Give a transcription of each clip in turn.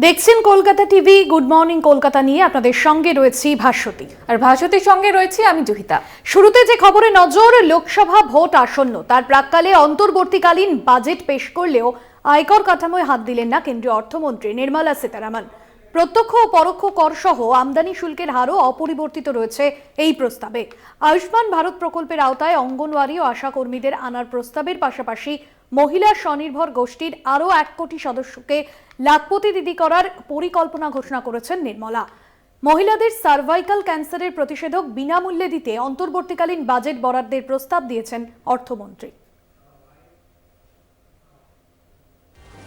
দেখছেন Kolkata TV. Good morning Kolkata নিয়ে আপনাদের সঙ্গে রয়েছি ভাস্বতী, আর ভাস্বতীর সঙ্গে রয়েছি আমি জুহিতা। শুরুতে যে খবরে নজর, লোকসভা ভোট আসন্ন, তার প্রাক্কালে অন্তর্বর্তীকালীন বাজেট পেশ করলেও আয়কর কাঠামোয় হাত দিলেন না কেন্দ্রীয় অর্থমন্ত্রী নির্মলা সীতারামন। প্রত্যক্ষ ও পরোক্ষ কর সহ আমদানি শুল্কের হারও অপরিবর্তিত রয়েছে এই প্রস্তাবে। আয়ুষ্মান ভারত প্রকল্পের আওতায় অঙ্গনওয়াড়ি ও আশা কর্মীদের আনার প্রস্তাবের পাশাপাশি মহিলা স্বনির্ভর গোষ্ঠীর আরও 1 কোটি সদস্যকে লাখপতি দিদি করার পরিকল্পনা ঘোষণা করেছেন নির্মলা। মহিলাদের সার্ভাইকাল ক্যান্সারের প্রতিষেধক বিনামূল্যে দিতে অন্তর্বর্তীকালীন বাজেট বরাদ্দের প্রস্তাব দিয়েছেন অর্থমন্ত্রী।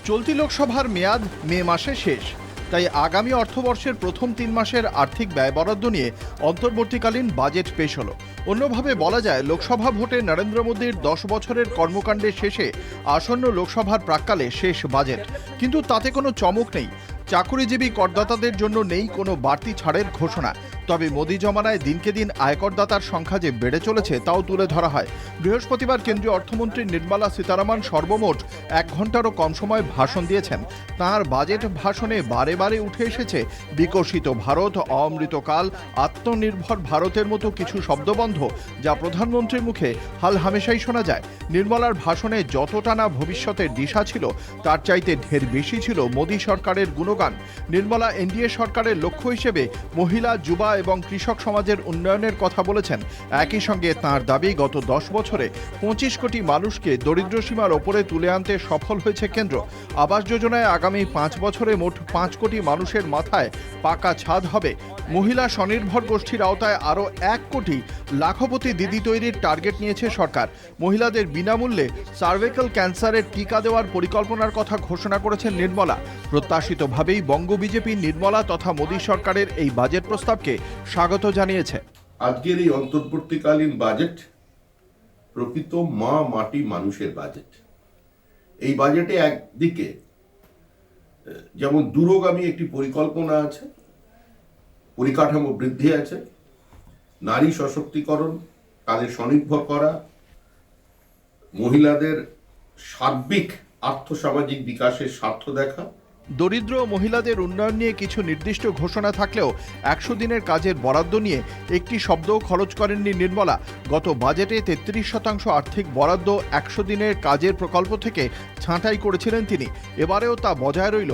চলতি লোকসভার মেয়াদ মে মাসে শেষ, তাই আগামী অর্থবর্ষের প্রথম 3 মাসের আর্থিক ব্যয় বরাদ্দ নিয়ে অন্তর্বর্তীকালীন বাজেট পেশ হলো। অন্যভাবে বলা যায়, লোকসভা ভোটে নরেন্দ্র মোদীর 10 বছরের কর্মকাণ্ডের শেষে আসন্ন লোকসভার প্রাক্কালে শেষ বাজেট। কিন্তু তাতে কোনো চমক নেই। চাকুরিজীবী করদাতাদের জন্য নেই কোনো বাড়তি ছাড়ের ঘোষণা। তবে মোদী জমানায় দিনকে দিন আয়করদাতার সংখ্যা যে বেড়ে চলেছে তাও তুলে ধরা হয়। বৃহস্পতিবার কেন্দ্রীয় অর্থমন্ত্রী নির্মলা সীতারামন সর্বমোট 1 ঘন্টারও কম সময় ভাষণ দিয়েছেন। তাঁর বাজেট ভাষণে বারে বারে উঠে এসেছে বিকশিত ভারত, অমৃতকাল, আত্মনির্ভর ভারতের মতো কিছু শব্দবন্ধ, যা প্রধানমন্ত্রীর মুখে হাল হামেশাই শোনা যায়। নির্মলার ভাষণে যতটা না ভবিষ্যতের দিশা ছিল, তার চাইতে ঢের বেশি ছিল মোদী সরকারের গুণগান। নির্মলা এনডিএ সরকারের লক্ষ্য হিসেবে মহিলা, যুবা এবং কৃষক সমাজের উন্নয়নের কথা বলেছেন। একই সঙ্গে তাঁর দাবি, গত 10 বছরে 25 কোটি মানুষকে দরিদ্রসীমার ওপরে তুলে আনতে সফল হয়েছে কেন্দ্র। আবাস যোজনায় আগামী 5 বছরে মোট 5 কোটি মানুষের মাথায় পাকা ছাদ হবে। মহিলা স্বনির্ভর গোষ্ঠীর আওতায় আরও 1 কোটি লাখপতি দিদি তৈরির টার্গেট নিয়েছে সরকার। মহিলাদের বিনামূল্যে সার্ভাইকাল ক্যান্সারের টিকা দেওয়ার পরিকল্পনার কথা ঘোষণা করেছেন নির্মলা। প্রত্যাশিতভাবেই বঙ্গ বিজেপি নির্মলা তথা মোদী সরকারের এই বাজেট প্রস্তাবকে স্বাগত জানিয়েছে। আজকের এই অন্তর্বর্তীকালীন বাজেট প্রকৃত মা মাটি মানুষের বাজেট। এই বাজেটে একদিকে যেমন দূরগামী একটি পরিকল্পনা আছে, পরিকাঠামো বৃদ্ধি আছে, নারী সশক্তিকরণ, তাদের স্বনির্ভর করা, মহিলাদের সার্বিক আর্থসামাজিক বিকাশের স্বার্থ দেখা। দরিদ্র মহিলাদের উন্নয়ন নিয়ে কিছু নির্দিষ্ট ঘোষণা থাকলেও 100 দিনের কাজের বরাদ্দ নিয়ে একটি শব্দও খরচ করেননি নির্মলা। গত বাজেটে 33% আর্থিক বরাদ্দ 100 দিনের কাজের প্রকল্প থেকে ছাঁটাই করেছিলেন তিনি। এবারেও তা বজায় রইল।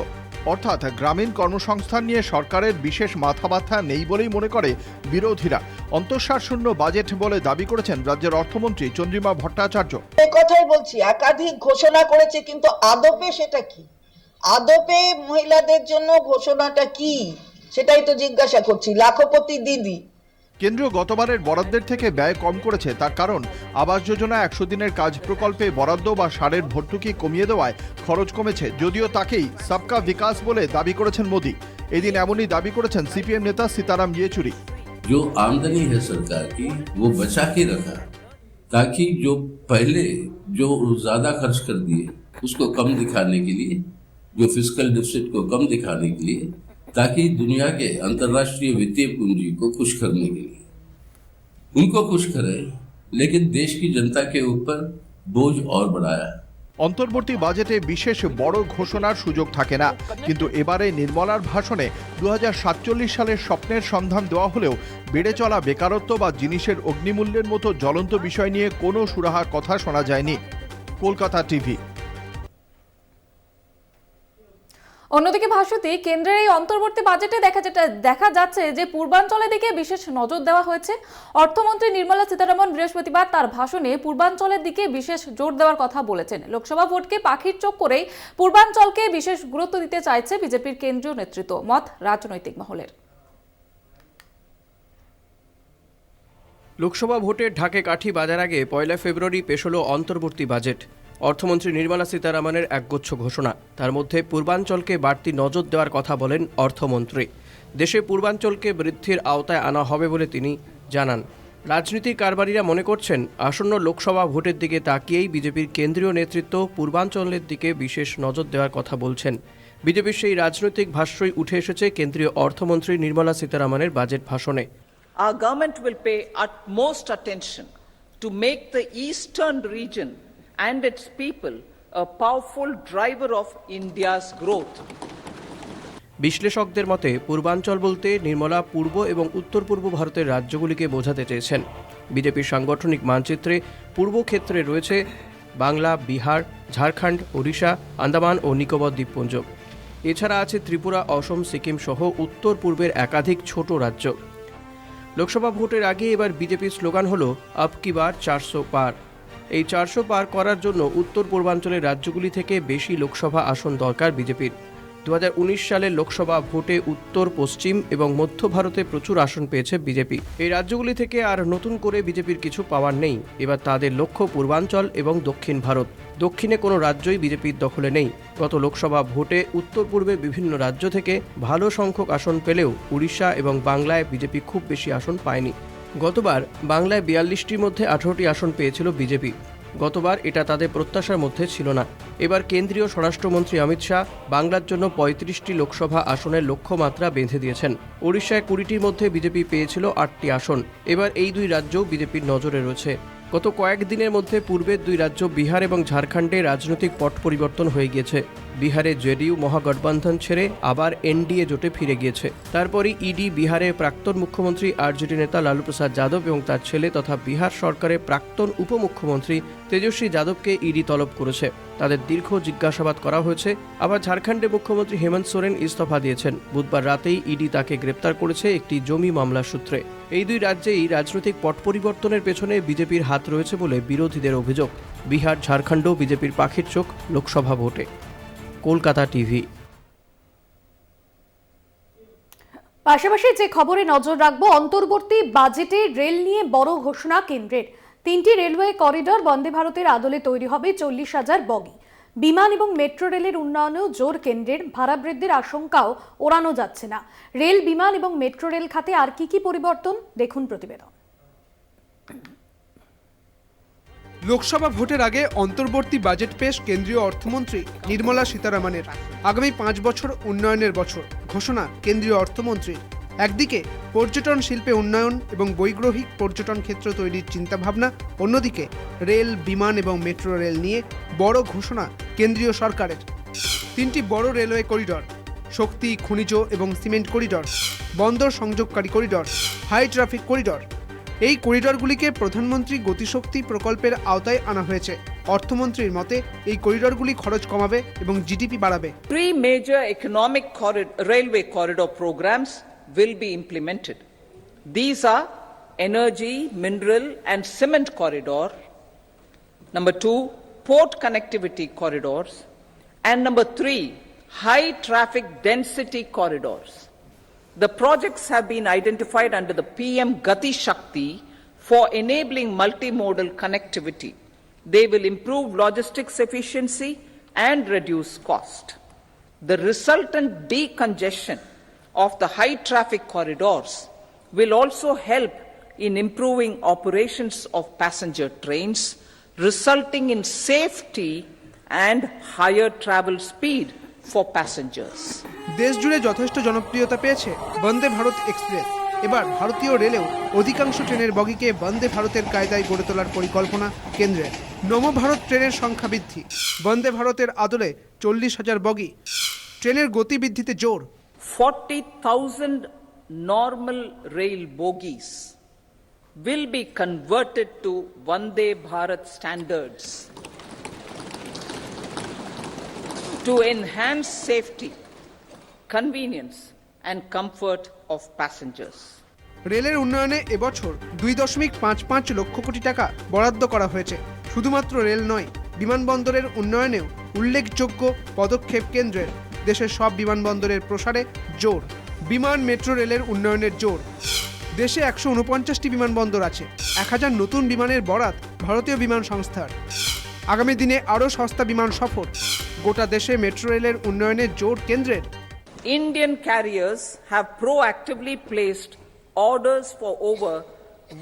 অর্থাৎ গ্রামীণ কর্মসংস্থান নিয়ে সরকারের বিশেষ মাথা ব্যথা নেই বলেই মনে করে বিরোধীরা। অন্তঃসার শূন্য বাজেট বলে দাবি করেছেন রাজ্যের অর্থমন্ত্রী চন্দ্রিমা ভট্টাচার্য। এই কথাই বলছি, একাধিক ঘোষণা করেছে, কিন্তু আদপে সেটা কি? আদপে মহিলাদের জন্য ঘোষণাটা কি, সেটাই তো জিজ্ঞাসা করছি। লাখপতি দিদি কেন্দ্র গতবারের বরাদ্দের থেকে ব্যয় কম করেছে। তার কারণ, আবাস যোজনা 100 দিনের কাজ প্রকল্পে বরাদ্দ বা সারের ভর্তুকি কমিয়ে দেওয়ায় খরচ কমেছে। যদিও তাকেই সবকা বিকাশ বলে দাবি করেছেন মোদী। এদিন এমনই দাবি করেছেন সিপিএম নেতা সীতারাম ইয়েচুরি। जो आमदनी है सरकार की वो बचा के रखा, ताकि जो पहले जो ज्यादा खर्च कर दिए उसको कम दिखाने के लिए, जो फिस्कल डिफिसिट को कम दिखाने के लिए, ताकि दुनिया के अंतर्राष्ट्रीय वित्तीय पूंजी को खुश करने के लिए उनको खुश करे, लेकिन देश की जनता के ऊपर बोझ और बढ़ाया। অন্তর্বর্তী বাজেটে বিশেষ বড় ঘোষণার সুযোগ থাকে না, কিন্তু এবারে নির্মলার ভাষণে 2047 সালের স্বপ্নের সন্ধান দেওয়া হলেও বেড়ে চলা বেকারত্ব বা জিনিসের অগ্নিমূল্যের মতো জ্বলন্ত বিষয় নিয়ে কোনো সুরাহার কথা শোনা যায়নি। কলকাতা টিভি। অন্যদিকে ভাস্বতী, কেন্দ্রের এই অন্তর্বর্তী বাজেটে দেখা যাচ্ছে যে পূর্বাঞ্চলের দিকে বিশেষ নজর দেওয়া হয়েছে। অর্থমন্ত্রী নির্মলা সীতারামন বৃহস্পতিবার তার ভাষণে পূর্বাঞ্চলের দিকে বিশেষ জোর দেওয়ার কথা বলেছেন। লোকসভা ভোটকে পাখির চোখ করেই পূর্বাঞ্চলকে বিশেষ গুরুত্ব দিতে চাইছে বিজেপির কেন্দ্রীয় নেতৃত্ব, মত রাজনৈতিক মহলের। লোকসভা ভোটের ঢাকে কাঠি বাজার আগে 1 ফেব্রুয়ারি পেশ হল অন্তর্বর্তী বাজেট। অর্থমন্ত্রী নির্মলা সীতারামনের একগুচ্ছ ঘোষণা। তার মধ্যে পূর্বাঞ্চলকে বাড়তি নজর দেওয়ার কথা বলেন অর্থমন্ত্রী। দেশে পূর্বাঞ্চলকে বৃদ্ধির আওতায় আনা হবে বলে তিনি জানান। রাজনীতির কারবারিরা মনে করছেন, আসন্ন লোকসভা ভোটের দিকে তাকিয়েই বিজেপির কেন্দ্রীয় নেতৃত্ব পূর্বাঞ্চলের দিকে বিশেষ নজর দেওয়ার কথা বলছেন। বিজেপির সেই রাজনৈতিক ভাষ্যই উঠে এসেছে কেন্দ্রীয় অর্থমন্ত্রী নির্মলা সীতারামনের বাজেট ভাষণে। Our government will pay utmost attention to make the eastern region and its people a powerful driver of India's growth. বিশ্লেষকদের মতে পূর্বাঞ্চল বলতে নির্মলা পূর্ব এবং উত্তর পূর্ব ভারতের রাজ্যগুলিকে বোঝাতে চেয়েছেন। বিজেপির সাংগঠনিক মানচিত্রে পূর্ব ক্ষেত্রে রয়েছে বাংলা, বিহার, ঝাড়খণ্ড, ওড়িশা, আন্দামান ও নিকোবর দ্বীপপুঞ্জ। এছাড়া আছে ত্রিপুরা, অসম, সিকিম সহ উত্তর পূর্বের একাধিক ছোট রাজ্য। লোকসভা ভোটের আগে এবার বিজেপির স্লোগান হল আব কি বার 400 পার। এই 400 পার করার জন্য উত্তর পূর্বাঞ্চলের রাজ্যগুলি থেকে বেশি লোকসভা আসন দরকার বিজেপির। 2019 সালের লোকসভা ভোটে উত্তর, পশ্চিম এবং মধ্য ভারতে প্রচুর আসন পেয়েছে বিজেপি। এই রাজ্যগুলি থেকে আর নতুন করে বিজেপির কিছু পাওয়ার নেই। এবার তাদের লক্ষ্য পূর্বাঞ্চল এবং দক্ষিণ ভারত। দক্ষিণে কোনো রাজ্যই বিজেপির দখলে নেই। গত লোকসভা ভোটে উত্তর পূর্বে বিভিন্ন রাজ্য থেকে ভালো সংখ্যক আসন পেলেও উড়িষ্যা এবং বাংলায় বিজেপি খুব বেশি আসন পায়নি। গতবার বাংলায় 42টির মধ্যে 18টি আসন পেয়েছিল বিজেপি। গতবার এটা তাদের প্রত্যাশার মধ্যে ছিল না। এবার কেন্দ্রীয় স্বরাষ্ট্রমন্ত্রী অমিত শাহ বাংলার জন্য 35টি লোকসভা আসনের লক্ষ্যমাত্রা বেঁধে দিয়েছেন। উড়িষ্যায় 20টির মধ্যে বিজেপি পেয়েছিল 8টি আসন। এবার এই দুই রাজ্যও বিজেপির নজরে রয়েছে। গত কয়েকদিনের মধ্যে পূর্বের দুই রাজ্য বিহার এবং ঝাড়খণ্ডে রাজনৈতিক পট পরিবর্তন হয়ে গিয়েছে। বিহারে জেডিইউ মহাগঠবন্ধন ছেড়ে আবার এনডিএ জোটে ফিরে গিয়েছে। তারপরই ইডি বিহারের প্রাক্তন মুখ্যমন্ত্রী আরজেডি নেতা লালু প্রসাদ যাদব এবং তার ছেলে তথা বিহার সরকারের প্রাক্তন উপমুখ্যমন্ত্রী তেজস্বী যাদবকে ইডি তলব করেছে। তাদের দীর্ঘ জিজ্ঞাসাবাদ করা হয়েছে। আবার ঝাড়খণ্ডের মুখ্যমন্ত্রী হেমন্ত সোরেন ইস্তফা দিয়েছেন। বুধবার রাতেই ইডি তাকে গ্রেপ্তার করেছে একটি জমি মামলার সূত্রে। এই দুই রাজ্যেই রাজনৈতিক পট পরিবর্তনের পেছনে বিজেপির হাত রয়েছে বলে বিরোধীদের অভিযোগ। বিহার, ঝাড়খণ্ডও বিজেপির পাখির চোখ লোকসভা ভোটে। কলকাতা টিভি। পাশাপাশি যে খবরে নজর রাখবো, অন্তর্বর্তী বাজেটে রেল নিয়ে বড় ঘোষণা কেন্দ্রের। 3টি রেলওয়ে করিডর বন্দে ভারতের আদলে তৈরি হবে 40,000 বগি। বিমান এবং মেট্রো রেলের উন্নয়নেও জোর কেন্দ্রের। ভাড়া বৃদ্ধির আশঙ্কাও ওড়ানো যাচ্ছে না। রেল, বিমান এবং মেট্রো রেল খাতে আর কি পরিবর্তন, দেখুন প্রতিবেদন। লোকসভা ভোটের আগে অন্তর্বর্তী বাজেট পেশ কেন্দ্রীয় অর্থমন্ত্রী নির্মলা সীতারামনের। আগামী 5 বছর উন্নয়নের বছর ঘোষণা কেন্দ্রীয় অর্থমন্ত্রী। একদিকে পর্যটন শিল্পে উন্নয়ন এবং বৈগ্রহিক পর্যটন ক্ষেত্র তৈরির চিন্তাভাবনা, অন্যদিকে রেল, বিমান এবং মেট্রো রেল নিয়ে বড় ঘোষণা কেন্দ্রীয় সরকারের। 3টি বড় রেলওয়ে করিডর, শক্তি, খনিজ এবং সিমেন্ট করিডর, বন্দর সংযোগকারী করিডর, হাই ট্রাফিক করিডর। এই করিডরগুলিকে প্রধানমন্ত্রী গতিশক্তি প্রকল্পের আওতায় আনা হয়েছে। অর্থমন্ত্রীর মতে এই করিডরগুলি খরচ কমাবে এবং জিডিপি বাড়াবে। 3 major economic railway corridor programs will be implemented. These are energy, mineral and cement corridor. Number 2, port connectivity corridors. And number 3, high traffic density corridors. The projects have been identified under the PM Gati Shakti for enabling multimodal connectivity. They will improve logistics efficiency and reduce cost. The resultant decongestion of the high traffic corridors will also help in improving operations of passenger trains, resulting in safety and higher travel speed for passengers. দেশ জুড়ে যথেষ্ট জনপ্রিয়তা পেয়েছে Vande Bharat express. এবার ভারতীয় রেলেও অধিকাংশ ট্রেনের বগিকে বন্দে ভারতের কায়দায় গড়ে তোলার পরিকল্পনা কেন্দ্রের। নবভারত ট্রেনের সংখ্যা বৃদ্ধি, বন্দে ভারতের আদলে 40,000 বগি। ট্রেনের গতি বৃদ্ধিতে জোর। 40,000 normal rail bogies will be converted to Vande Bharat standards to enhance safety, convenience and comfort of passengers. রেলের উন্নয়নে এবছর 2.55 লক্ষ কোটি টাকা বরাদ্দ করা হয়েছে। শুধুমাত্র রেল নয়, বিমানবন্দরের উন্নয়নেও উল্লেখযোগ্য পদক্ষেপ কেন্দ্রের। দেশের সব বিমানবন্দরের প্রসারে জোর। বিমান, মেট্রো রেলের উন্নয়নের জোর। দেশে 149টি বিমানবন্দর আছে। 1000 নতুন বিমানের বরাত ভারতীয় বিমান সংস্থার। আগামী দিনে আরও সস্তা বিমান সফর। গোটা দেশে মেট্রো রেলের উন্নয়নের জোর কেন্দ্রের। Indian carriers have proactively placed orders for over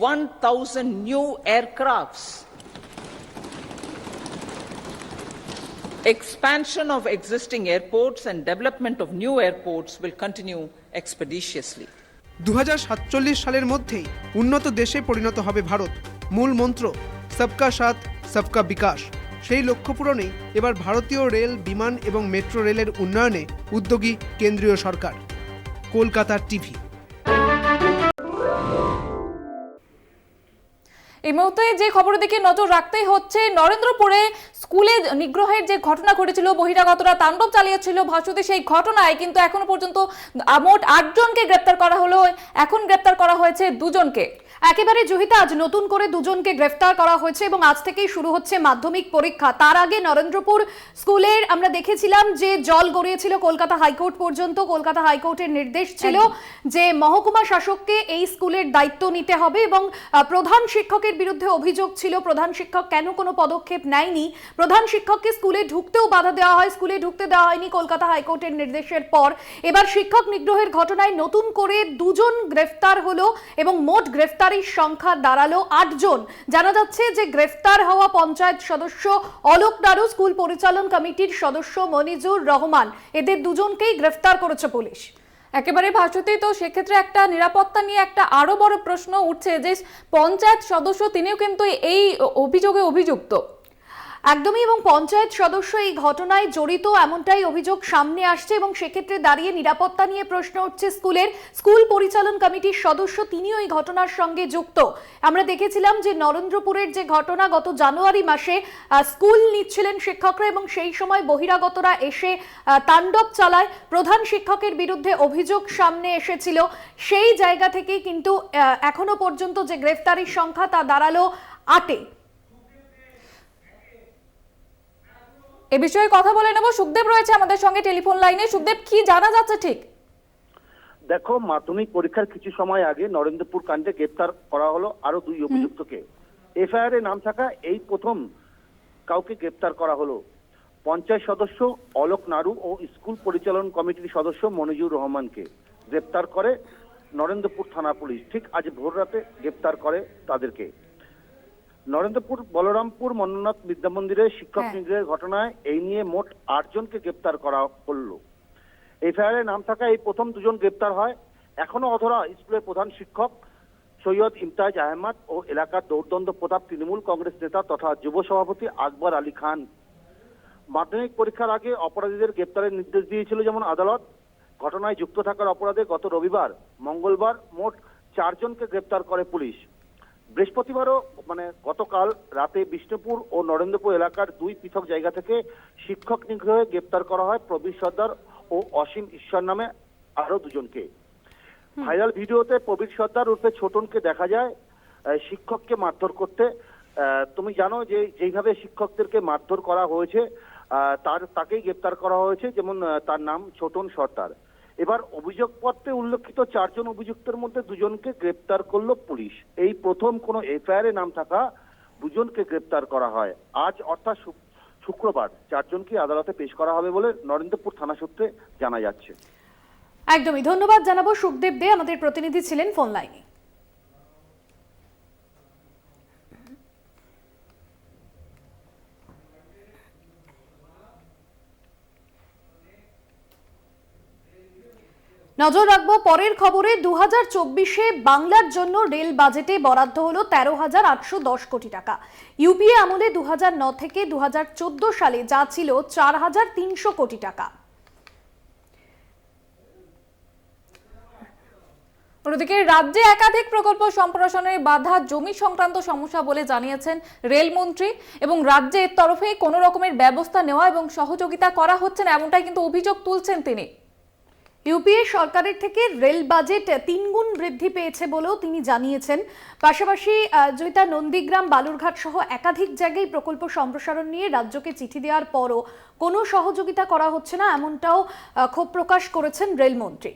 1,000 new aircrafts. Expansion of existing airports and development of new airports will continue expeditiously. 2047 সালের মধ্যেই উন্নত দেশে পরিণত হবে ভারত। মূল মন্ত্র সবকা সাথ সবকা বিকাশ। সেই লক্ষ্য পূরণে এবার ভারতীয় রেল, বিমান এবং মেট্রো রেলের উন্নয়নে উদ্যোগী কেন্দ্রীয় সরকার। কলকাতার টিভি। এই মুহূর্তে যে খবরের দিকে নজর রাখতেই হচ্ছে, নরেন্দ্রপুরে স্কুলে নিগ্রহের যে ঘটনা ঘটেছিল, বহিরাগতরা তাণ্ডব চালিয়েছিল ভাসুতে, সেই ঘটনায় কিন্তু এখনো পর্যন্ত মোট 8 জনকে গ্রেপ্তার করা হলো। এখন গ্রেপ্তার করা হয়েছে 2 জনকে। একেবারে জহিতা, আজ নতুন করে 2 জনকে গ্রেফতার করা হয়েছে এবং আজ থেকেই শুরু হচ্ছে মাধ্যমিক পরীক্ষা। তার আগে নরেন্দ্রপুর স্কুলের আমরা দেখেছিলাম যে জল গড়িয়েছিল কলকাতা হাইকোর্ট পর্যন্ত। কলকাতা হাইকোর্টের নির্দেশ ছিল যে মহকুমা শাসককে এই স্কুলের দায়িত্ব নিতে হবে এবং প্রধান শিক্ষকের বিরুদ্ধে অভিযোগ ছিল প্রধান শিক্ষক কেন কোনো পদক্ষেপ নেয়নি। প্রধান শিক্ষককে স্কুলে ঢুকতেও বাধা দেওয়া হয়, স্কুলে ঢুকতে দেওয়া হয়নি কলকাতা হাইকোর্টের নির্দেশের পর। এবার শিক্ষক নিগ্রহের ঘটনায় নতুন করে 2 জন গ্রেফতার হলো এবং মোট গ্রেফতার সংখ্যা দাঁড়ালো 8 জন। জানা যাচ্ছে যে গ্রেফতার হওয়া পঞ্চায়েত সদস্য অলোক নাড়ু, স্কুল পরিচালন কমিটির সদস্য মনিজুর রহমান, এদের 2 জনকেই গ্রেফতার করেছে পুলিশ। একেবারে ভাসুতি, তো সেক্ষেত্রে একটা নিরাপত্তা নিয়ে একটা আরো বড় প্রশ্ন উঠছে যে পঞ্চায়েত সদস্য তিনিও কিন্তু এই অভিযোগে অভিযুক্ত। একদমই, এবং পঞ্চায়েত সদস্য এই ঘটনায় জড়িত এমনটাই অভিযোগ সামনে আসছে এবং সেক্ষেত্রে দাঁড়িয়ে নিরাপত্তা নিয়ে প্রশ্ন উঠছে স্কুলের। স্কুল পরিচালন কমিটির সদস্য তিনিও এই ঘটনার সঙ্গে যুক্ত। আমরা দেখেছিলাম যে নরেন্দ্রপুরের যে ঘটনা, গত জানুয়ারি মাসে স্কুল নিচ্ছিলেন শিক্ষকরা এবং সেই সময় বহিরাগতরা এসে তাণ্ডব চালায়। প্রধান শিক্ষকের বিরুদ্ধে অভিযোগ সামনে এসেছিল। সেই জায়গা থেকেই কিন্তু এখনো পর্যন্ত যে গ্রেফতারির সংখ্যা তা দাঁড়ালো 8-এ। এ বিষয়ে কথা বলে নেব, সুখদেব রয়েছে আমাদের সঙ্গে টেলিফোন লাইনে। সুখদেব, কি জানা যাচ্ছে ঠিক? দেখো, মাধ্যমিক পরীক্ষার কিছু সময় আগে নরেন্দ্রপুর কাণ্ডে গ্রেপ্তার করা হলো আরো 2 অভিযুক্তকে। এফআইআর এ নাম থাকা এই প্রথম কাউকে গ্রেপ্তার করা হলো। পঞ্চায়েত সদস্য অলোক নাড়ু ও স্কুল পরিচালন কমিটির সদস্য মনিজুর রহমানকে গ্রেপ্তার করে নরেন্দ্রপুর থানা পুলিশ। ঠিক আজ ভোর রাতে গ্রেপ্তার করে তাদেরকে। নরেন্দ্রপুর বলরামপুর মন্ননাথ বিদ্যা মন্দিরে শিক্ষক নিগ্রহের ঘটনায় এই নিয়ে মোট 8 জনকে গ্রেপ্তার করা হলো। এফআইআর নাম থাকা এই প্রথম 2 জন গ্রেপ্তার হয়। এখনো অধরা স্কুলের প্রধান শিক্ষক সৈয়দ ইমতাজ আহমদ ও এলাকার দৌর্দণ্ড প্রতাপ তৃণমূল কংগ্রেস নেতা তথা যুব সভাপতি আকবর আলী খান। মাধ্যমিক পরীক্ষার আগে অপরাধীদের গ্রেপ্তারের নির্দেশ দিয়েছিল যেমন আদালত। ঘটনায় যুক্ত থাকার অপরাধে গত রবিবার, মঙ্গলবার মোট 4 জনকে গ্রেপ্তার করে পুলিশ। বৃহস্পতিবারও গতকাল রাতে বিষ্ণুপুর ও নরেন্দ্রপুর এলাকার 2 পৃথক জায়গা থেকে শিক্ষক নিগ্রহে গ্রেপ্তার করা হয় প্রবীর সর্দার ও অসীম ঈশ্বর নামে আরো 2 জনকে। ভাইরাল ভিডিওতে প্রবীর সর্দার উর্ফে ছোটনকে দেখা যায় শিক্ষককে মারধর করতে। তুমি জানো যে যেইভাবে শিক্ষকদেরকে মারধর করা হয়েছে তাকেই গ্রেপ্তার করা হয়েছে, যেমন তার নাম ছোটন সর্দার। এবার অভিযোগপত্রে উল্লেখিত 4 জন অভিযুক্তের মধ্যে 2 জনকে গ্রেপ্তার করলো পুলিশ। এই প্রথম কোনো এফআইআর এ নাম থাকা 2 জনকে গ্রেপ্তার করা হয়। আজ অর্থাৎ শুক্রবার 4 জনকে আদালতে পেশ করা হবে বলে নরেন্দ্রপুর থানা সূত্রে জানা যাচ্ছে। একদমই, ধন্যবাদ জানাবো সুখদেব দে, আমাদের প্রতিনিধি ছিলেন ফোন লাইনে। নজর রাখবো পরের খবরে। 2024-এ বাংলার জন্য রেল বাজেটে বরাদ্দ হলো 13,810 কোটি টাকা। ইউপিএ আমলে 2009 থেকে 2014 সালে যা ছিল 4,300 কোটি টাকা। অন্যদিকে রাজ্যে একাধিক প্রকল্প সম্প্রসারণে বাধা জমি সংক্রান্ত সমস্যা বলে জানিয়েছেন রেলমন্ত্রী এবং রাজ্যের তরফে কোনো রকমের ব্যবস্থা নেওয়া এবং সহযোগিতা করা হচ্ছে না, এমনটাই কিন্তু অভিযোগ তুলছেন তিনি। ইউপিএ সরকারের থেকে রেল বাজেট 3 গুণ বৃদ্ধি পেয়েছে বলেও তিনি জানিয়েছেন। পাশাপাশি জয়িতা নন্দীগ্রাম, বালুরঘাট সহ একাধিক জায়গায় প্রকল্প সম্প্রসারণ নিয়ে রাজ্যকে চিঠি দেওয়ার পরও কোনো সহযোগিতা করা হচ্ছে না, এমনটাও ক্ষোভ প্রকাশ করেছেন রেলমন্ত্রী।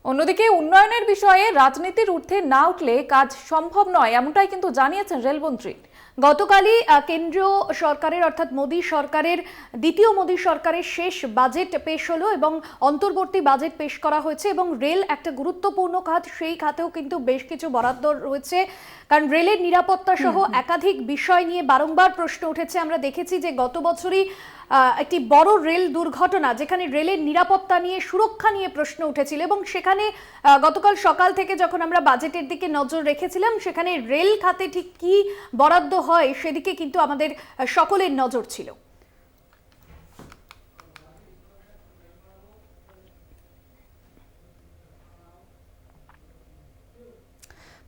অন্যদিকে উন্নয়নের বিষয়ে রাজনীতির ঊর্ধ্বে না উঠলে কাজ সম্ভব নয়, এমনটাই কিন্তু জানিয়েছেন রেলমন্ত্রী। গতকালই কেন্দ্রীয় সরকারের অর্থাৎ মোদী সরকারের দ্বিতীয় মোদী সরকারের শেষ বাজেট পেশ হলো এবং অন্তর্বর্তী বাজেট পেশ করা হয়েছে এবং রেল একটা গুরুত্বপূর্ণ খাত, সেই খাতেও কিন্তু বেশ কিছু বরাদ্দ রয়েছে। কারণ রেলের নিরাপত্তা সহ একাধিক বিষয় নিয়ে বারংবার প্রশ্ন উঠেছে। আমরা দেখেছি যে গত বছরই একটি বড় রেল দুর্ঘটনা, যেখানে রেলের নিরাপত্তা নিয়ে, সুরক্ষা নিয়ে প্রশ্ন উঠেছিল এবং সেখানে গতকাল সকাল থেকে যখন আমরা বাজেটের দিকে নজর রেখেছিলাম, সেখানে রেল খাতে ঠিক কি বরাদ্দ হয় সেদিকে কিন্তু আমাদের সকলের নজর ছিল।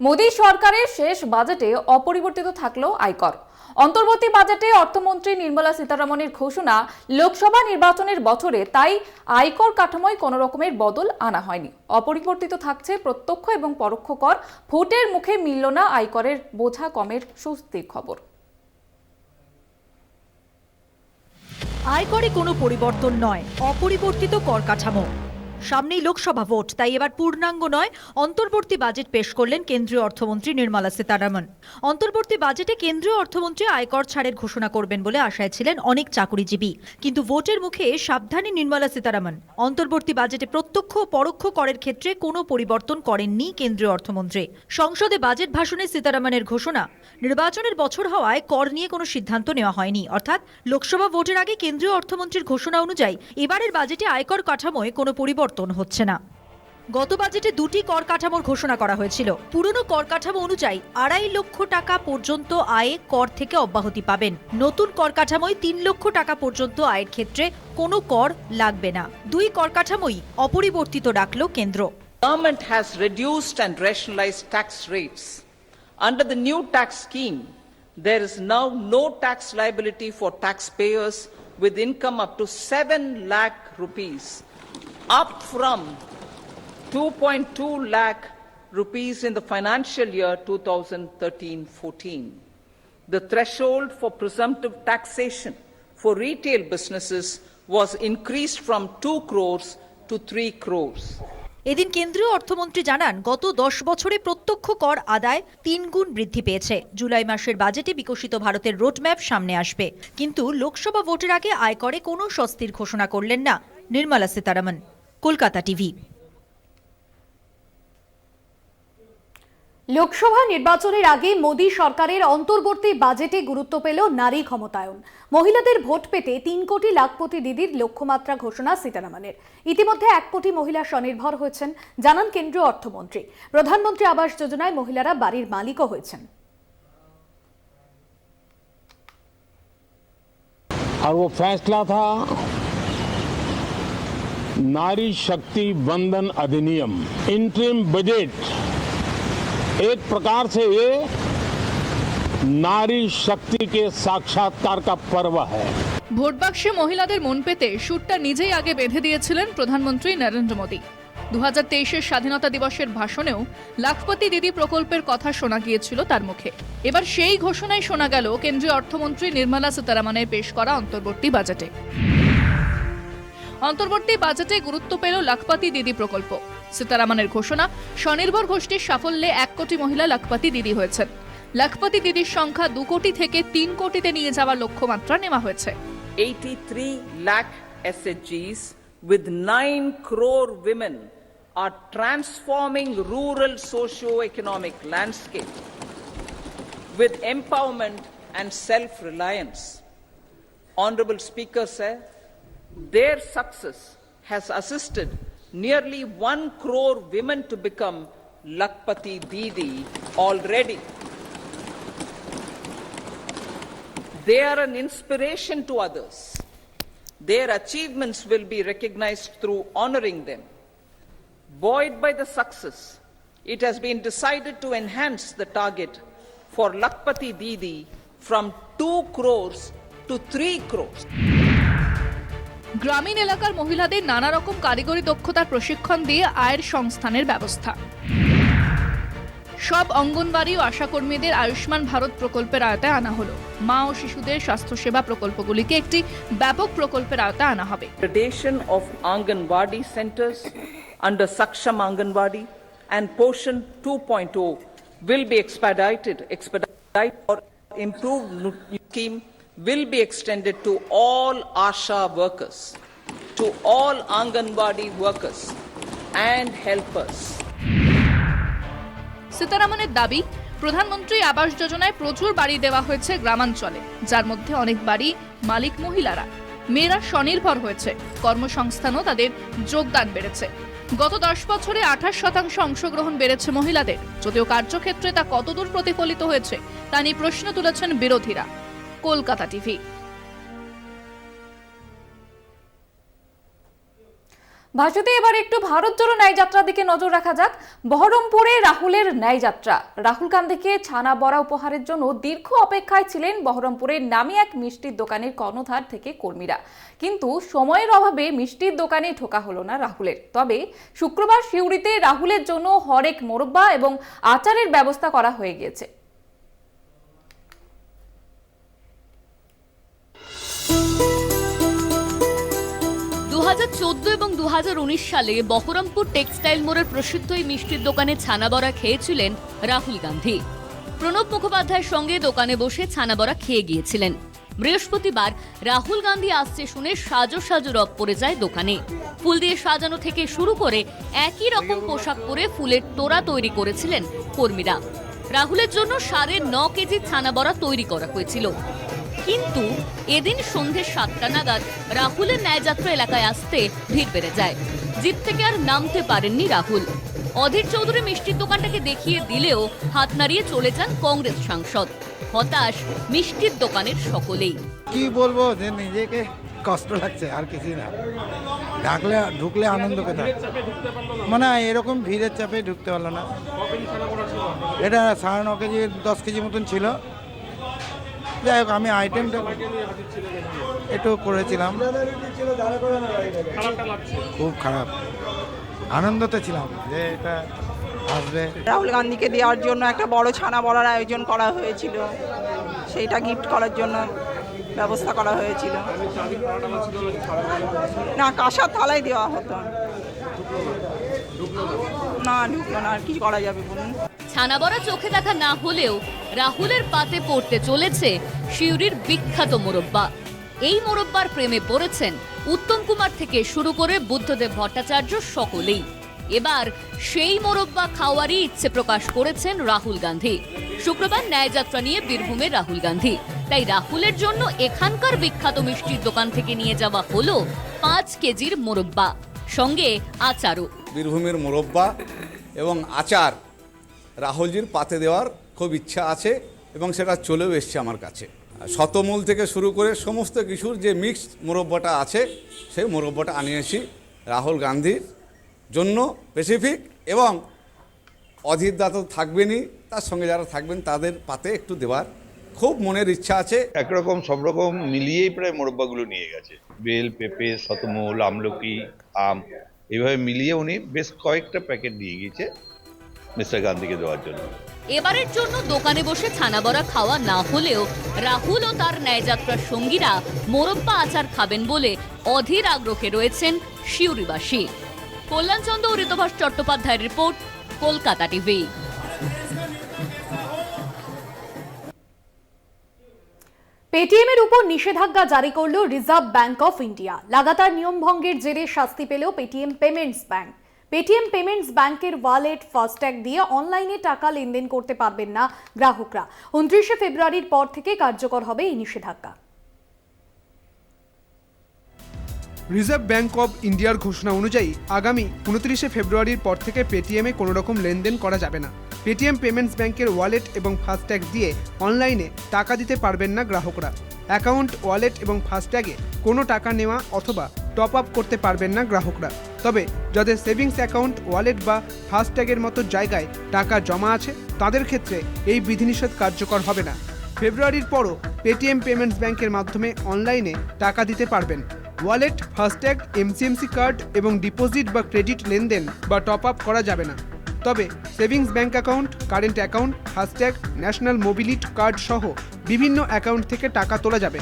মোদী সরকারের শেষ বাজেটে অপরিবর্তিত থাকলো আয়কর। অন্তর্বর্তী বাজেটে অর্থমন্ত্রী নির্মলা সীতারমণের ঘোষণা, লোকসভা নির্বাচনের বছরে তাই আয়কর কাঠামোয় কোনো রকমের বদল আনা হয়নি। অপরিবর্তিত থাকছে প্রত্যক্ষ এবং পরোক্ষ কর। ভোটের মুখে মিলল না আয়করের বোঝা কমের স্বস্তির খবর। আয়করে কোনো পরিবর্তন নয়, অপরিবর্তিত কর কাঠামো। সামনেই লোকসভা ভোট, তাই এবার পূর্ণাঙ্গ নয় অন্তর্বর্তী বাজেট পেশ করলেন কেন্দ্রীয় অর্থমন্ত্রী নির্মলা সীতারমণ। অন্তর্বর্তী বাজেটে কেন্দ্রীয় অর্থমন্ত্রী আয়কর ছাড়ের ঘোষণা করবেন বলে আশায় ছিলেন অনেক চাকুরিজীবী, কিন্তু ভোটের মুখে সাবধানী নির্মলা সীতারমণ। অন্তর্বর্তী বাজেটে প্রত্যক্ষ ও পরোক্ষ করের ক্ষেত্রে কোনো পরিবর্তন করেননি কেন্দ্রীয় অর্থমন্ত্রী। সংসদে বাজেট ভাষণে সীতারমণের ঘোষণা, নির্বাচনের বছর হওয়ায় কর নিয়ে কোনো সিদ্ধান্ত নেওয়া হয়নি, অর্থাৎ লোকসভা ভোটের আগে কেন্দ্রীয় অর্থমন্ত্রীর ঘোষণা অনুযায়ী এবারের বাজেটে আয়কর কাঠামোয় কোনো পরিবর্তন হচ্ছে না। গত বাজেটে দুটি কর কাঠামোর ঘোষণা করা হয়েছিল। পুরনো কর কাঠামো অনুযায়ী 2.5 লক্ষ টাকা পর্যন্ত আয়ে কর থেকে অব্যাহতি পাবেন। নতুন কর কাঠামোয় 3 লক্ষ টাকা পর্যন্ত আয়ের ক্ষেত্রে কোনো কর লাগবে না। দুই কর কাঠামোই অপরিবর্তিত রাখল কেন্দ্র। Government has reduced and rationalized tax rates. Under the new tax scheme, there is now no tax liability for taxpayers with income up to 7 lakh rupees, up from 2.2 lakh rupees in the financial year 2013-14. The threshold for presumptive taxation for retail businesses was increased from 2 crores to 3 crores. এদিন কেন্দ্রীয় অর্থমন্ত্রী জানান, গত 10 বছরে প্রত্যক্ষ কর আদায় 3 গুণ বৃদ্ধি পেয়েছে। জুলাই মাসের বাজেটে বিকশিত ভারতের রোডম্যাপ সামনে আসবে, কিন্তু লোকসভা ভোটের আগে আয়করে কোনো স্বস্তির ঘোষণা করলেন না নির্মলা সীতারমণ। কলকাতা টিভি। লোকসভা নির্বাচনের আগে মোদী সরকারের অন্তর্বর্তী বাজেটে গুরুত্ব পেল নারী ক্ষমতায়ন। মহিলাদের ভোট পেতে 3 কোটি লাখপতি দিদির লক্ষ্যমাত্রা ঘোষণা সীতারামনের। ইতিমধ্যে 1 কোটি মহিলা স্বনির্ভর হয়েছেন, জানান কেন্দ্রীয় অর্থমন্ত্রী। প্রধানমন্ত্রী আবাস যোজনায় মহিলারা বাড়ির মালিকও হয়েছেন। और वो फैसला था नारी शक्ति वंदन अधिनियम। इंटरिम बजट एक प्रकार से ये नारी शक्ति के साक्षात्कार का पर्व है। ভোট বাক্সে মহিলাদের মন পেতে সুরটা নিজেই আগে বেঁধে দিয়েছিলেন প্রধানমন্ত্রী নরেন্দ্র মোদী। 2023-এর স্বাধীনতা দিবসের ভাষণেও লাখপতি দিদি প্রকল্পের কথা শোনা গিয়েছিল তার মুখে। এবার সেই ঘোষণাই শোনা গেল কেন্দ্রীয় অর্থমন্ত্রী নির্মলা সীতারামনের পেশ করা অন্তর্বর্তী বাজেটে। অন্তর্বর্তী বাজেটে গুরুত্ব পেল লাখপতি দিদি প্রকল্প। সীতারামনের ঘোষণা, স্বনির্ভর গোষ্ঠীর সাফল্যে 1 কোটি মহিলা লাখপতি দিদি হয়েছেন। লাখপতি দিদির সংখ্যা 2 কোটি থেকে 3 কোটিতে নিয়ে যাওয়ার লক্ষ্যমাত্রা নেওয়া হয়েছে। 83 lakh SHGs with 9 crore women are transforming rural socio-economic landscape with empowerment and self-reliance. Honorable Speaker sir, their success has assisted nearly 1 crore women to become Lakhpati Didi already. They are an inspiration to others. Their achievements will be recognized through honoring them. Buoyed by the success, it has been decided to enhance the target for Lakhpati Didi from 2 crores to 3 crores. গ্রামীণ এলাকার মহিলাদের নানা রকম কারিগরি দক্ষতার প্রশিক্ষণ দিয়ে আয়ের সংস্থানের ব্যবস্থা। সব অঙ্গনবাড়ি ও আশাকর্মীদের আয়ুষ্মান ভারত প্রকল্পের আওতায় আনা হলো। মা ও শিশুদের স্বাস্থ্যসেবা প্রকল্পগুলিকে একটি ব্যাপক প্রকল্পের আওতায় আনা হবে। Accreditation of Anganwadi centers under Saksham Anganwadi and Poshan 2.0 will be expedited or improved scheme will be extended to all ASHA workers, to all Anganwadi workers and helpers. সীতারামনের দাবি, প্রধানমন্ত্রী আবাস যোজনায় প্রচুর বাড়ি দেওয়া হয়েছে গ্রামাঞ্চলে, যার মধ্যে অনেক বাড়ি মালিক মহিলারা। মেয়েরা স্বনির্ভর হয়েছে, কর্মসংস্থানও তাদের যোগদান বেড়েছে। গত 10 বছরে 28% অংশগ্রহণ বেড়েছে মহিলাদের। যদিও কার্যক্ষেত্রে তা কতদূর প্রতিফলিত হয়েছে তা নিয়ে প্রশ্ন তুলেছেন বিরোধীরা। কলকাতা টিভি। ভাষাতে এবার একটু ভারত জোড়ো ন্যায় যাত্রার দিকে নজর রাখা যাক। বহরমপুরে রাহুলের ন্যায় যাত্রা। রাহুল গান্ধীকে ছানা বড়া উপহারের জন্য দীর্ঘ অপেক্ষায় ছিলেন বহরমপুরের নামী এক মিষ্টির দোকানের কর্ণধার থেকে কর্মীরা, কিন্তু সময়ের অভাবে মিষ্টির দোকানে ঢোকা হলো না রাহুলের। তবে শুক্রবার সিউড়িতে রাহুলের জন্য হরেক মোরব্বা এবং আচারের ব্যবস্থা করা হয়ে গিয়েছে। 2014 এবং 2019 সালে বহরমপুর টেক্সটাইল মোড়ের প্রসিদ্ধ এই মিষ্টির দোকানে ছানা বড়া খেয়েছিলেন রাহুল গান্ধী। প্রণব মুখোপাধ্যায়ের সঙ্গে দোকানে বসে ছানা বড়া খেয়ে গিয়েছিলেন। বৃহস্পতিবার রাহুল গান্ধী আসছে শুনে সাজো সাজো রব পড়ে যায় দোকানে। ফুল দিয়ে সাজানো থেকে শুরু করে একই রকম পোশাক পরে ফুলের তোড়া তৈরি করেছিলেন কর্মীরা। রাহুলের জন্য 9.5 কেজি ছানা বড়া তৈরি করা হয়েছিল। কিন্তু এদিন সন্ধ্যে 7টা নাগাদ রাহুলের ন্যায়যাত্রা এলাকায় আসতে ভিড় বেড়ে যায়। জিপ থেকে আর নামতে পারেননি রাহুল। অধীর চৌধুরী মিষ্টির দোকানটাকে দেখিয়ে দিলেও হাত নাড়িয়ে চলে যান কংগ্রেস সাংসদ। হতাশ মিষ্টির দোকানের সকলেই। কি বলবো, যে নিজেকে কষ্ট লাগছে আর কিছু না। ঢুকলে আনন্দ পেতাম, মানে এরকম ভিড়ের চাপে ঢুকতে পারলো না। এটা 9.5 কেজি 10 কেজি মতন ছিল। যাই হোক, আমি আইটেমটা একটু করেছিলাম, খুব খারাপ। আনন্দতে ছিলাম যে এটা আসবে। রাহুল গান্ধীকে দেওয়ার জন্য একটা বড় ছানা বড়ার আয়োজন করা হয়েছিল, সেইটা গিফট করার জন্য ব্যবস্থা করা হয়েছিল। না, কাঁসার থালাই দেওয়া হতো না, ঢুকলো না। আর কি করা যাবে বলুন? ছানা বড়া চোখে দেখা না হলেও রাহুলের পাতে পড়তে চলেছে সিউড়ির বিখ্যাত মোরব্বা। এই মোরব্বার প্রেমে পড়েছেন উত্তম কুমার থেকে শুরু করে বুদ্ধদেব ভট্টাচার্য সকলেই। এবার সেই মোরব্বা খাওয়ারই ইচ্ছে প্রকাশ করেছেন রাহুল গান্ধী। শুক্রবার ন্যায়যাত্রা নিয়ে বীরভূমে রাহুল গান্ধী, তাই রাহুলের জন্য এখানকার বিখ্যাত মিষ্টির দোকান থেকে নিয়ে যাওয়া হলো 5 কেজির মোরব্বা, সঙ্গে আচারও। বীরভূমের মোরব্বা এবং আচার রাহুলজির পাতে দেওয়ার খুব ইচ্ছা আছে এবং সেটা চলেও এসছে আমার কাছে। শতমূল থেকে শুরু করে সমস্ত কিছুর যে মিক্সড মোরব্বাটা আছে, সেই মোরব্বাটা আনিয়েছি রাহুল গান্ধীর জন্য স্পেসিফিক, এবং অধীর দা তো থাকবেনই, তার সঙ্গে যারা থাকবেন তাদের পাতে একটু দেওয়ার খুব মনের ইচ্ছা আছে। একরকম সব রকম মিলিয়েই প্রায় মোরব্বাগুলো নিয়ে গেছে। বেল, পেঁপে, শতমূল, আমলকি, আম, এইভাবে মিলিয়ে উনি বেশ কয়েকটা প্যাকেট দিয়ে গিয়েছে মিস্টার গান্ধীকে দেওয়ার জন্য। এবারের জন্য দোকানে বসে ছানা বড়া খাওয়া না হলেও রাহুল ও তার ন্যায়যাত্রার সঙ্গীরা মোরব্বা আচার খাবেন বলে অধীর আগ্রহে রয়েছেন সিউড়িবাসী। কল্যাণচন্দ্র ও ঋতভাস চট্টোপাধ্যায়ের রিপোর্ট, কলকাতা টিভি। পেটিএমের উপর নিষেধাজ্ঞা জারি করল রিজার্ভ ব্যাংক অফ ইন্ডিয়া। লাগাতার নিয়ম ভঙ্গের জেরে শাস্তি পেল Paytm payments bank. Paytm payments ব্যাংকের ওয়ালেট, ফাস্ট্যাগ দিয়ে অনলাইনে টাকা লেনদেন করতে পারবেন না গ্রাহকরা। 29 ফেব্রুয়ারির পর থেকে কার্যকর হবে এই নিষেধাজ্ঞা। রিজার্ভ ব্যাংক অব ইন্ডিয়ার ঘোষণা অনুযায়ী আগামী 29 ফেব্রুয়ারির পর থেকে পেটিএমে কোনো রকম লেনদেন করা যাবে না। পেটিএম পেমেন্টস ব্যাংকের ওয়ালেট এবং ফাস্ট্যাগ দিয়ে অনলাইনে টাকা দিতে পারবেন না গ্রাহকরা। অ্যাকাউন্ট, ওয়ালেট এবং ফাস্ট্যাগে কোনো টাকা নেওয়া অথবা টপ আপ করতে পারবেন না গ্রাহকরা। তবে যাদের সেভিংস অ্যাকাউন্ট, ওয়ালেট বা ফাস্ট্যাগের মতো জায়গায় টাকা জমা আছে, তাদের ক্ষেত্রে এই বিধিনিষেধ কার্যকর হবে না। ফেব্রুয়ারির পরও পেটিএম পেমেন্টস ব্যাংকের মাধ্যমে অনলাইনে টাকা দিতে পারবেন। ওয়ালেট, ফাস্ট্যাগ, এমসিএমসি কার্ড এবং ডিপোজিট বা ক্রেডিট লেনদেন বা টপ আপ করা যাবে না। তবে savings bank account, current account, FASTag, national mobility card সহ বিভিন্ন অ্যাকাউন্ট থেকে টাকা তোলা যাবে।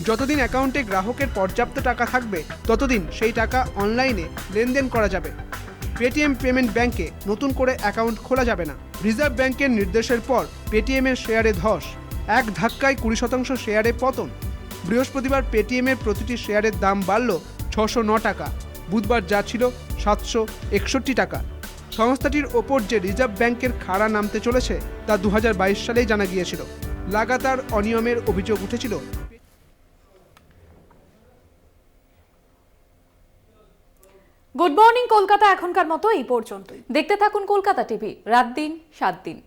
যতদিন অ্যাকাউন্টে গ্রাহকের পর্যাপ্ত টাকা থাকবে ততদিন সেই টাকা অনলাইনে লেনদেন করা যাবে। পেটিএম পেমেন্ট ব্যাংকে নতুন করে অ্যাকাউন্ট খোলা যাবে না। রিজার্ভ ব্যাংকের নির্দেশের পর পেটিএমের শেয়ারে ধস, এক ধাক্কায় 20% শেয়ারে পতন। বৃহস্পতিবার পেটিএমের প্রতিটি শেয়ারের দাম বাড়ল 609 টাকা। বুধবার যা ছিল 761 টাকা। সংস্থাটির ওপর যে রিজার্ভ ব্যাংকের খাড়া নামতে চলেছে তা 2022 সালেই জানা গিয়েছিল। লাগাতার অনিয়মের অভিযোগ উঠেছিল। গুড মর্নিং কলকাতা এখনকার মতো এই পর্যন্তই। দেখতে থাকুন কলকাতা টিভি, রাত দিন 7 দিন।